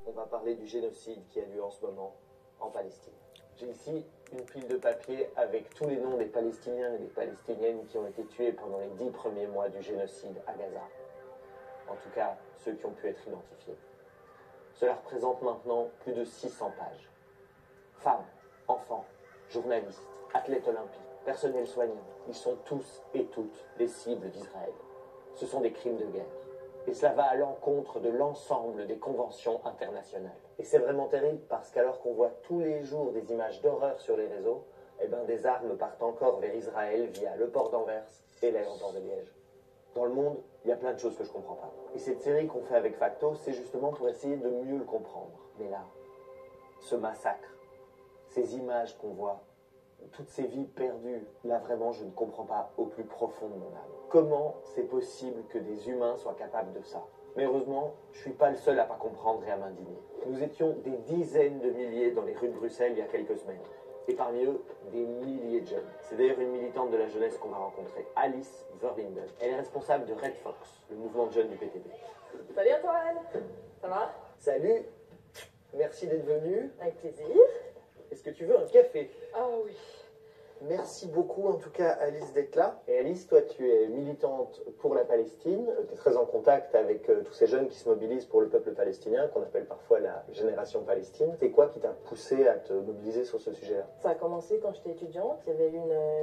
On va parler du génocide qui a lieu en ce moment en Palestine. J'ai ici une pile de papier avec tous les noms des Palestiniens et des Palestiniennes qui ont été tués pendant les 10 premiers mois du génocide à Gaza. En tout cas, ceux qui ont pu être identifiés. Cela représente maintenant plus de 600 pages. Femmes, enfants, journalistes, athlètes olympiques, personnel soignant, ils sont tous et toutes des cibles d'Israël. Ce sont des crimes de guerre. Et cela va à l'encontre de l'ensemble des conventions internationales. Et c'est vraiment terrible parce qu'alors qu'on voit tous les jours des images d'horreur sur les réseaux, des armes partent encore vers Israël via le port d'Anvers et l'aéroport de Liège. Dans le monde, il y a plein de choses que je ne comprends pas. Et cette série qu'on fait avec Facto, c'est justement pour essayer de mieux le comprendre. Mais là, ce massacre, ces images qu'on voit, toutes ces vies perdues, là vraiment je ne comprends pas au plus profond de mon âme. Comment c'est possible que des humains soient capables de ça? Mais heureusement, je ne suis pas le seul à pas comprendre et à m'indigner. Nous étions des dizaines de milliers dans les rues de Bruxelles il y a quelques semaines. Et parmi eux, des milliers de jeunes. C'est d'ailleurs une militante de la jeunesse qu'on va rencontrer, Alice Verlinden. Elle est responsable de Red Fox, le mouvement de jeunes du PTB. Salut Antoine, ça va? Salut, merci d'être venu. Avec plaisir. Est-ce que tu veux un café? Ah oui. Merci beaucoup en tout cas Alice d'être là. Et Alice, toi tu es militante pour la Palestine, tu es très en contact avec tous ces jeunes qui se mobilisent pour le peuple palestinien, qu'on appelle parfois la génération Palestine. C'est quoi qui t'a poussé à te mobiliser sur ce sujet-là? Ça a commencé quand j'étais étudiante. Il y avait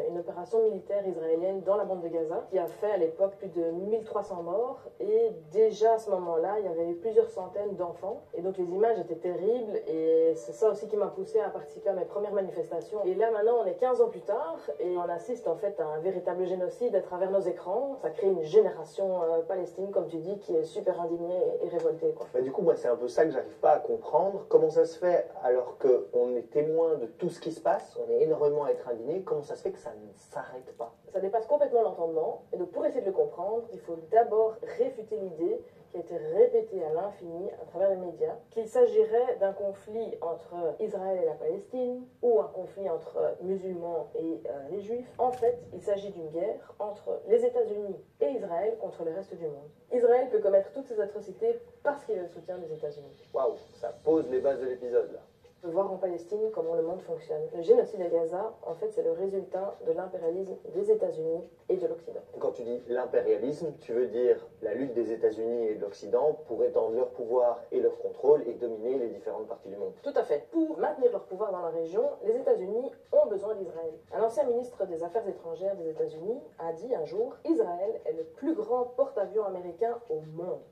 une opération militaire israélienne dans la bande de Gaza qui a fait à l'époque plus de 1300 morts. Et déjà à ce moment-là, il y avait eu plusieurs centaines d'enfants. Et donc les images étaient terribles. Et c'est ça aussi qui m'a poussée à participer à mes premières manifestations. Et là maintenant, on est 15 ans plus tard et on assiste en fait à un véritable génocide à travers nos écrans. Ça crée une génération palestine, comme tu dis, qui est super indignée et révoltée, quoi. Du coup, moi, c'est un peu ça que j'arrive pas à comprendre. Comment ça se fait, alors qu'on est témoin de tout ce qui se passe, on est énormément à être indigné, comment ça se fait que ça ne s'arrête pas? Ça dépasse complètement l'entendement. Et donc, pour essayer de le comprendre, il faut d'abord réfuter l'idée qui a été répétée à l'infini à travers les médias, qu'il s'agirait d'un conflit entre Israël et la Palestine, ou un conflit entre musulmans et les juifs. En fait, il s'agit d'une guerre entre les États-Unis et Israël contre le reste du monde. Israël peut commettre toutes ces atrocités parce qu'il a le soutien des États-Unis. Waouh, ça pose les bases de l'épisode là. De voir en Palestine comment le monde fonctionne. Le génocide à Gaza, en fait, c'est le résultat de l'impérialisme des États-Unis et de l'Occident. Quand tu dis l'impérialisme, tu veux dire la lutte des États-Unis et de l'Occident pour étendre leur pouvoir et leur contrôle et dominer les différentes parties du monde. Tout à fait. Pour maintenir leur pouvoir dans la région, les États-Unis ont besoin d'Israël. Un ancien ministre des Affaires étrangères des États-Unis a dit un jour « Israël est le plus grand porte-avions américain au monde ».